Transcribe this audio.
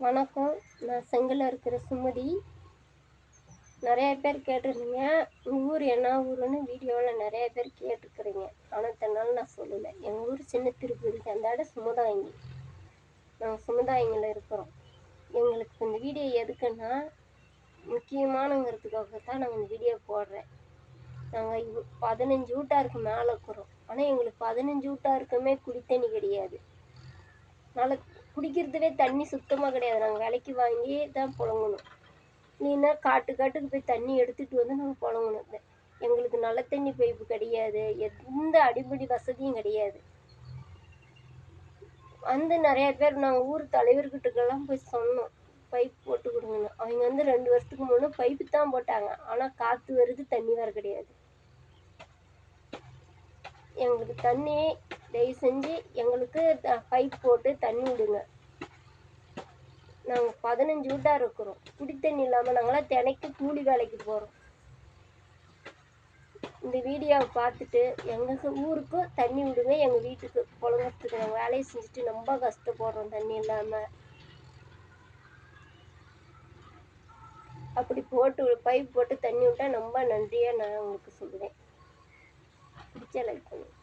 வணக்கம். நான் செங்கல்ல இருக்கிற சுமதி. நெறைய பேர் கேட்டிருந்தீங்க. உங்க ஊர் என்ன ஊருன்னு வீடியோவில் நெறைய பேர் கேட்டுருக்கிறீங்க. ஆனா இத்தன நாள் நான் சொல்லல. எங்க ஊர் சின்ன திருப்பதி, அந்த இடம் சுமதாங்கி. நாங்கள் சுமதாங்கில இருக்கிறோம். எங்களுக்கு இந்த வீடியோ எதுக்குன்னா, முக்கியமானங்கிறதுக்காக தான் நான் இந்த வீடியோ போடுறேன். நாங்கள் 15 வீட்டாருக்கு மேலே இருக்கிறோம். ஆனால் எங்களுக்கு 15 வீட்டாருக்குமே குடித்தண்ணி கிடையாது. நல்ல குடிக்கிறதுவே தண்ணி சுத்தமாக கிடையாது. நாங்கள் விலைக்கு வாங்கி தான் புழங்கணும். இல்லைன்னா காட்டுக்கு போய் தண்ணி எடுத்துகிட்டு வந்து நாங்கள் புழங்கணும். எங்களுக்கு நல்ல தண்ணி பைப்பு கிடையாது. எந்த அடிப்படை வசதியும் கிடையாது. வந்து நிறைய பேர் நாங்கள் ஊர் தலைவர்கிட்டக்கெல்லாம் போய் சொன்னோம், பைப் போட்டு கொடுங்கன்னு. அவங்க வந்து 2 வருஷத்துக்கு முன்னே பைப்பு தான் போட்டாங்க. ஆனால் காற்று வருது, தண்ணி வர கிடையாது. எங்களுக்கு தண்ணி தயவு செஞ்சு எங்களுக்கு பைப் போட்டு தண்ணி விடுங்க. நாங்கள் 15 வீட்டாக இருக்கிறோம். குடித்தண்ணி இல்லாமல் நாங்களாம் தினைக்கு கூலி வேலைக்கு போகிறோம். இந்த வீடியோவை பார்த்துட்டு எங்கள் ஊருக்கும் தண்ணி விடுங்க. எங்கள் வீட்டுக்கு புழங்கறதுக்கு நாங்கள் வேலையை செஞ்சுட்டு ரொம்ப கஷ்டப்படுறோம் தண்ணி இல்லாமல். அப்படி போட்டு பைப் போட்டு தண்ணி விட்டால் ரொம்ப நன்றியாக நான் உங்களுக்கு சொல்லுவேன். பிடிச்ச லைக் பண்ணுங்க.